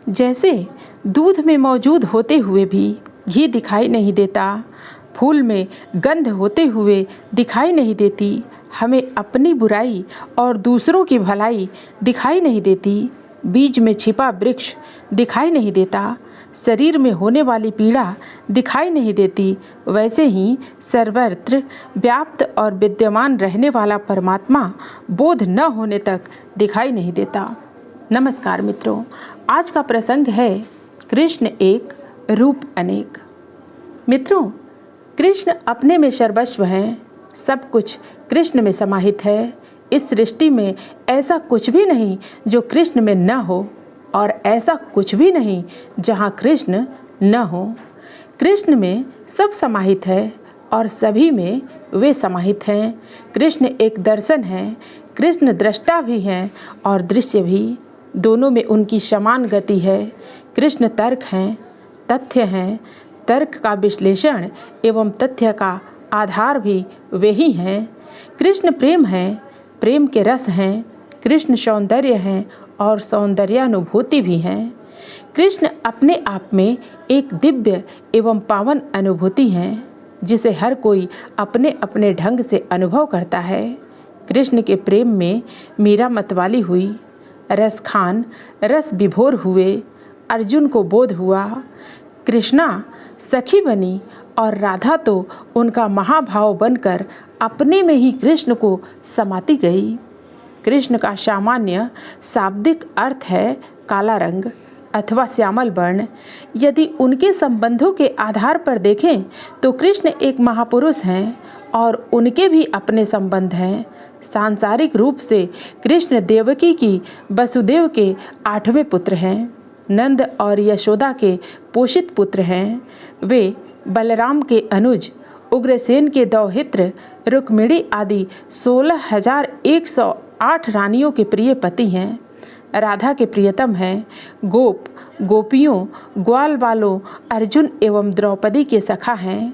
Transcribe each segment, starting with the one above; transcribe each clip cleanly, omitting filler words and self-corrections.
जैसे दूध में मौजूद होते हुए भी घी दिखाई नहीं देता, फूल में गंध होते हुए दिखाई नहीं देती, हमें अपनी बुराई और दूसरों की भलाई दिखाई नहीं देती, बीज में छिपा वृक्ष दिखाई नहीं देता, शरीर में होने वाली पीड़ा दिखाई नहीं देती, वैसे ही सर्वत्र व्याप्त और विद्यमान रहने वाला परमात्मा बोध न होने तक दिखाई नहीं देता। नमस्कार मित्रों, आज का प्रसंग है कृष्ण एक रूप अनेक। मित्रों, कृष्ण अपने में सर्वस्व हैं, सब कुछ कृष्ण में समाहित है। इस सृष्टि में ऐसा कुछ भी नहीं जो कृष्ण में न हो और ऐसा कुछ भी नहीं जहाँ कृष्ण न हो। कृष्ण में सब समाहित है और सभी में वे समाहित हैं। कृष्ण एक दर्शन है, कृष्ण दृष्टा भी हैं और दृश्य भी, दोनों में उनकी समान गति है। कृष्ण तर्क हैं, तथ्य हैं, तर्क का विश्लेषण एवं तथ्य का आधार भी वे ही हैं। कृष्ण प्रेम हैं, प्रेम के रस हैं। कृष्ण सौंदर्य हैं और सौंदर्यानुभूति भी हैं। कृष्ण अपने आप में एक दिव्य एवं पावन अनुभूति हैं, जिसे हर कोई अपने अपने ढंग से अनुभव करता है। कृष्ण के प्रेम में मीरा मतवाली हुई, रस खान रस विभोर हुए, अर्जुन को बोध हुआ, कृष्णा सखी बनी और राधा तो उनका महाभाव बनकर अपने में ही कृष्ण को समाती गई। कृष्ण का सामान्य शाब्दिक अर्थ है काला रंग अथवा श्यामल वर्ण। यदि उनके संबंधों के आधार पर देखें तो कृष्ण एक महापुरुष हैं और उनके भी अपने संबंध हैं। सांसारिक रूप से कृष्ण देवकी की वसुदेव के 8वें पुत्र हैं, नंद और यशोदा के पोषित पुत्र हैं। वे बलराम के अनुज, उग्रसेन के दौहित्र, रुक्मिणी आदि 16,108 रानियों के प्रिय पति हैं। राधा के प्रियतम हैं। गोपियों, ग्वाल बालों, अर्जुन एवं द्रौपदी के सखा हैं।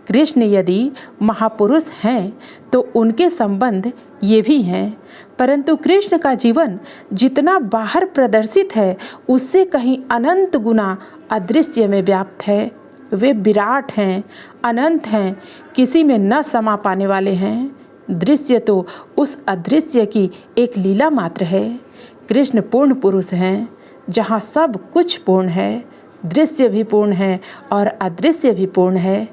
कृष्ण यदि महापुरुष हैं तो उनके संबंध ये भी हैं, परंतु कृष्ण का जीवन जितना बाहर प्रदर्शित है उससे कहीं अनंत गुना अदृश्य में व्याप्त है। वे विराट हैं, अनंत हैं, किसी में न समा पाने वाले हैं। दृश्य तो उस अदृश्य की एक लीला मात्र है। कृष्ण पूर्ण पुरुष हैं, जहाँ सब कुछ पूर्ण है, दृश्य भी पूर्ण है और अदृश्य भी पूर्ण है।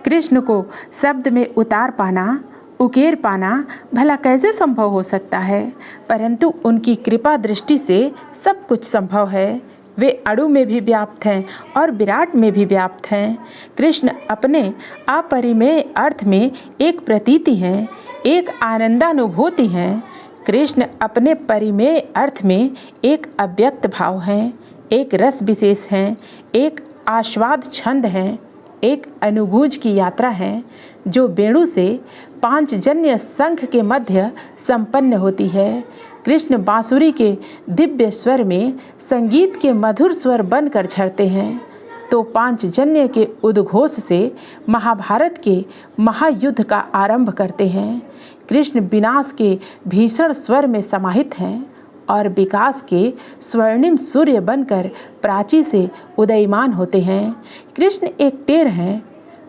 कृष्ण को शब्द में उतार पाना, उकेर पाना भला कैसे संभव हो सकता है, परंतु उनकी कृपा दृष्टि से सब कुछ संभव है। वे अणु में भी व्याप्त हैं और विराट में भी व्याप्त हैं। कृष्ण अपने अपरिमेय अर्थ में एक प्रतीति हैं, एक आनंदानुभूति हैं। कृष्ण अपने परिमेय अर्थ में एक अव्यक्त भाव हैं, एक रस विशेष हैं, एक आस्वाद छंद हैं, एक अनुगूंज की यात्रा है जो वेणु से पांचजन्य शंख के मध्य संपन्न होती है। कृष्ण बांसुरी के दिव्य स्वर में संगीत के मधुर स्वर बनकर झरते हैं तो पांचजन्य के उद्घोष से महाभारत के महायुद्ध का आरंभ करते हैं। कृष्ण विनाश के भीषण स्वर में समाहित हैं और विकास के स्वर्णिम सूर्य बनकर प्राची से उदयमान होते हैं। कृष्ण एक टेर हैं,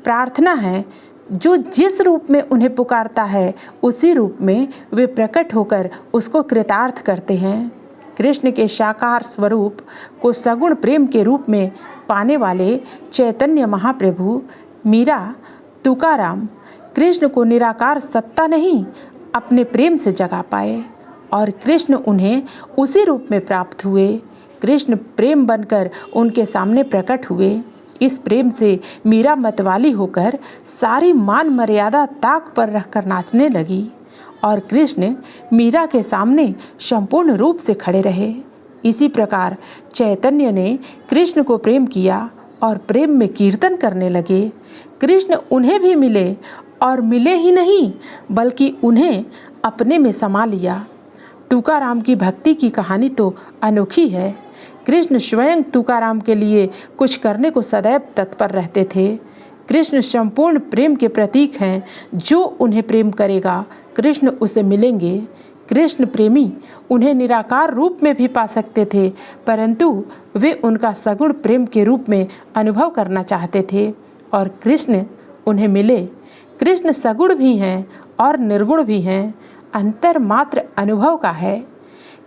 प्रार्थना है, जो जिस रूप में उन्हें पुकारता है उसी रूप में वे प्रकट होकर उसको कृतार्थ करते हैं। कृष्ण के साकार स्वरूप को सगुण प्रेम के रूप में पाने वाले चैतन्य महाप्रभु, मीरा, तुकाराम कृष्ण को निराकार सत्ता नहीं अपने प्रेम से जगा पाए और कृष्ण उन्हें उसी रूप में प्राप्त हुए। कृष्ण प्रेम बनकर उनके सामने प्रकट हुए। इस प्रेम से मीरा मतवाली होकर सारी मान मर्यादा ताक पर रखकर नाचने लगी और कृष्ण मीरा के सामने संपूर्ण रूप से खड़े रहे। इसी प्रकार चैतन्य ने कृष्ण को प्रेम किया और प्रेम में कीर्तन करने लगे। कृष्ण उन्हें भी मिले और मिले ही नहीं बल्कि उन्हें अपने में समा लिया। तुकाराम की भक्ति की कहानी तो अनोखी है। कृष्ण स्वयं तुकाराम के लिए कुछ करने को सदैव तत्पर रहते थे। कृष्ण संपूर्ण प्रेम के प्रतीक हैं। जो उन्हें प्रेम करेगा कृष्ण उसे मिलेंगे। कृष्ण प्रेमी उन्हें निराकार रूप में भी पा सकते थे, परंतु वे उनका सगुण प्रेम के रूप में अनुभव करना चाहते थे और कृष्ण उन्हें मिले। कृष्ण सगुण भी हैं और निर्गुण भी हैं, अंतर मात्र अनुभव का है।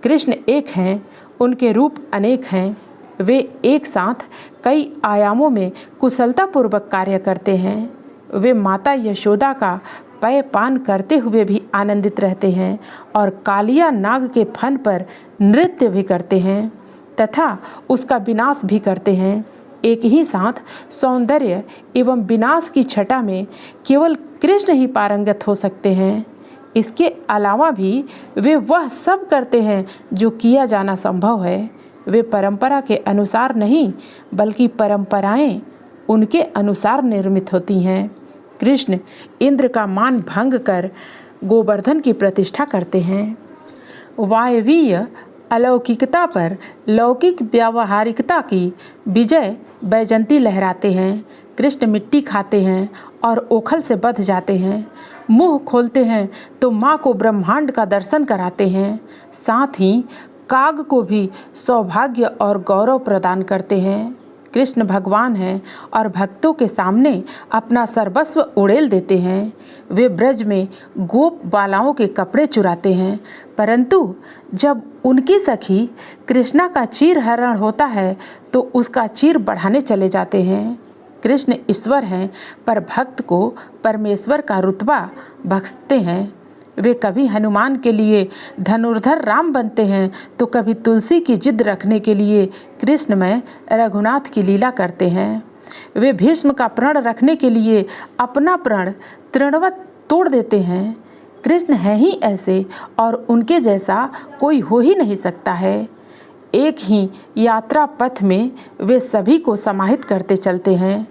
कृष्ण एक हैं, उनके रूप अनेक हैं। वे एक साथ कई आयामों में कुशलतापूर्वक कार्य करते हैं। वे माता यशोदा का पेय पान करते हुए भी आनंदित रहते हैं और कालिया नाग के फन पर नृत्य भी करते हैं तथा उसका विनाश भी करते हैं। एक ही साथ सौंदर्य एवं विनाश की छटा में केवल कृष्ण ही पारंगत हो सकते हैं। इसके अलावा भी वे वह सब करते हैं जो किया जाना संभव है। वे परंपरा के अनुसार नहीं, बल्कि परंपराएं उनके अनुसार निर्मित होती हैं। कृष्ण इंद्र का मान भंग कर गोवर्धन की प्रतिष्ठा करते हैं। वायवीय अलौकिकता पर लौकिक व्यावहारिकता की विजय बैजंती लहराते हैं। कृष्ण मिट्टी खाते हैं और ओखल से बंध जाते हैं। मुंह खोलते हैं तो माँ को ब्रह्मांड का दर्शन कराते हैं। साथ ही काग को भी सौभाग्य और गौरव प्रदान करते हैं। कृष्ण भगवान हैं और भक्तों के सामने अपना सर्वस्व उड़ेल देते हैं। वे ब्रज में गोप बालाओं के कपड़े चुराते हैं, परंतु जब उनकी सखी कृष्णा का चीर हरण होता है तो उसका चीर बढ़ाने चले जाते हैं। कृष्ण ईश्वर हैं, पर भक्त को परमेश्वर का रुतबा बख्शते हैं। वे कभी हनुमान के लिए धनुर्धर राम बनते हैं तो कभी तुलसी की जिद रखने के लिए कृष्ण में रघुनाथ की लीला करते हैं। वे भीष्म का प्रण रखने के लिए अपना प्रण तृणवत तोड़ देते हैं। कृष्ण हैं ही ऐसे और उनके जैसा कोई हो ही नहीं सकता है। एक ही यात्रा पथ में वे सभी को समाहित करते चलते हैं।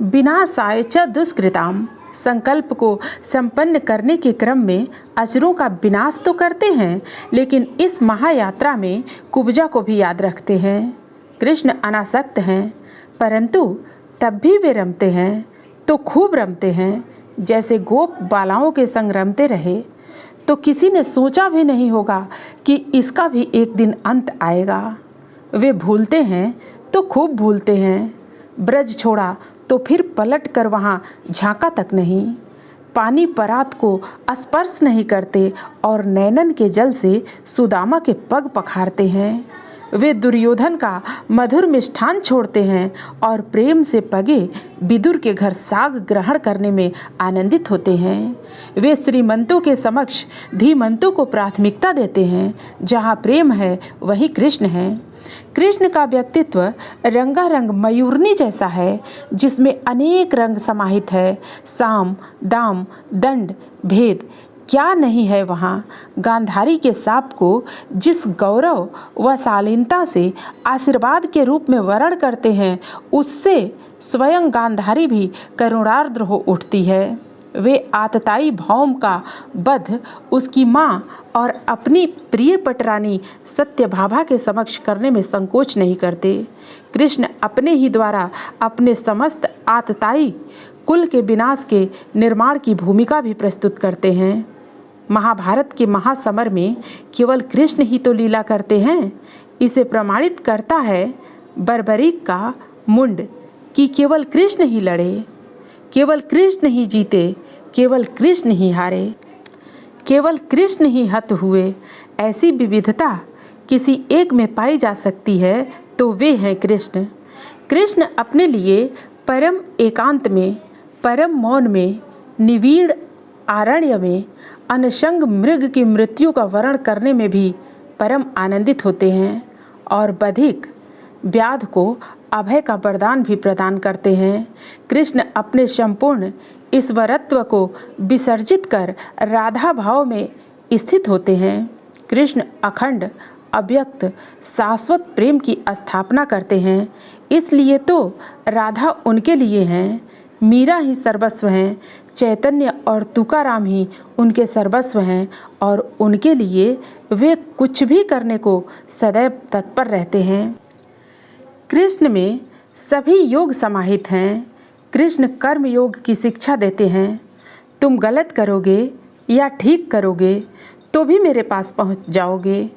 विनाशाय च दुष्कृताम, संकल्प को संपन्न करने के क्रम में अचरों का विनाश तो करते हैं, लेकिन इस महायात्रा में कुब्जा को भी याद रखते हैं। कृष्ण अनासक्त हैं, परंतु तब भी वे रमते हैं तो खूब रमते हैं। जैसे गोप बालाओं के संग रमते रहे तो किसी ने सोचा भी नहीं होगा कि इसका भी एक दिन अंत आएगा। वे भूलते हैं तो खूब भूलते हैं। ब्रज छोड़ा तो फिर पलट कर वहाँ झांका तक नहीं। पानी परात को स्पर्श नहीं करते और नैनन के जल से सुदामा के पग पखारते हैं। वे दुर्योधन का मधुर मिष्ठान छोड़ते हैं और प्रेम से पगे विदुर के घर साग ग्रहण करने में आनंदित होते हैं। वे श्रीमंतों के समक्ष धीमंतों को प्राथमिकता देते हैं। जहाँ प्रेम है वहीं कृष्ण है। कृष्ण का व्यक्तित्व रंगारंग मयूरनी जैसा है, जिसमें अनेक रंग समाहित है। साम, दाम, दंड, भेद क्या नहीं है वहाँ। गांधारी के साप को जिस गौरव व शालीनता से आशीर्वाद के रूप में वर्ण करते हैं, उससे स्वयं गांधारी भी करुणार्द्र हो उठती है। वे आतताई भौम का वध उसकी माँ और अपनी प्रिय पटरानी सत्यभामा के समक्ष करने में संकोच नहीं करते। कृष्ण अपने ही द्वारा अपने समस्त आतताई कुल के विनाश के निर्माण की भूमिका भी प्रस्तुत करते हैं। महाभारत के महासमर में केवल कृष्ण ही तो लीला करते हैं। इसे प्रमाणित करता है बर्बरीक का मुंड कि केवल कृष्ण ही लड़े, केवल कृष्ण ही जीते, केवल कृष्ण ही हारे, केवल कृष्ण ही हत हुए। ऐसी विविधता किसी एक में पाई जा सकती है तो वे हैं कृष्ण। कृष्ण अपने लिए परम एकांत में, परम मौन में, निविड़ आरण्य में अनशंग मृग की मृत्यु का वर्ण करने में भी परम आनंदित होते हैं और बधिक व्याध को अभय का वरदान भी प्रदान करते हैं। कृष्ण अपने संपूर्ण ईश्वरत्व को विसर्जित कर राधा भाव में स्थित होते हैं। कृष्ण अखंड, अव्यक्त, शाश्वत प्रेम की स्थापना करते हैं। इसलिए तो राधा उनके लिए हैं। मीरा ही सर्वस्व हैं। चैतन्य और तुकाराम ही उनके सर्वस्व हैं और उनके लिए वे कुछ भी करने को सदैव तत्पर रहते हैं। कृष्ण में सभी योग समाहित हैं। कृष्ण कर्म योग की शिक्षा देते हैं। तुम गलत करोगे या ठीक करोगे, तो भी मेरे पास पहुंच जाओगे।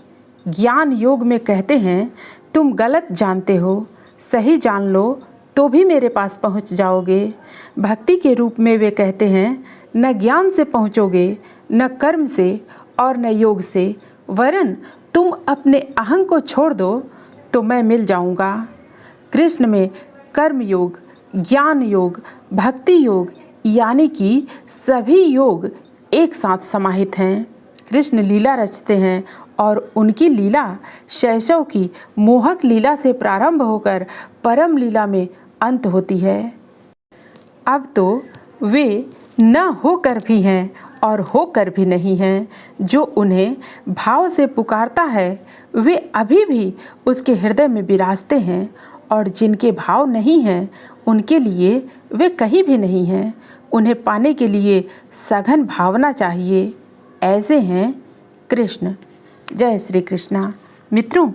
ज्ञान योग में कहते हैं तुम गलत जानते हो, सही जान लो तो भी मेरे पास पहुंच जाओगे। भक्ति के रूप में वे कहते हैं न ज्ञान से पहुंचोगे, न कर्म से और न योग से, वरन तुम अपने अहं को छोड़ दो तो मैं मिल जाऊंगा। कृष्ण में कर्म योग, ज्ञान योग, भक्ति योग यानी कि सभी योग एक साथ समाहित हैं। कृष्ण लीला रचते हैं और उनकी लीला शैशव की मोहक लीला से प्रारंभ होकर परम लीला में अंत होती है। अब तो वे न होकर भी हैं और होकर भी नहीं हैं। जो उन्हें भाव से पुकारता है वे अभी भी उसके हृदय में विराजते हैं, और जिनके भाव नहीं हैं उनके लिए वे कहीं भी नहीं हैं। उन्हें पाने के लिए सघन भावना चाहिए। ऐसे हैं कृष्ण। जय श्री कृष्णा। मित्रों,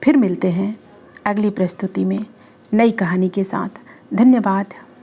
फिर मिलते हैं अगली प्रस्तुति में नई कहानी के साथ। धन्यवाद।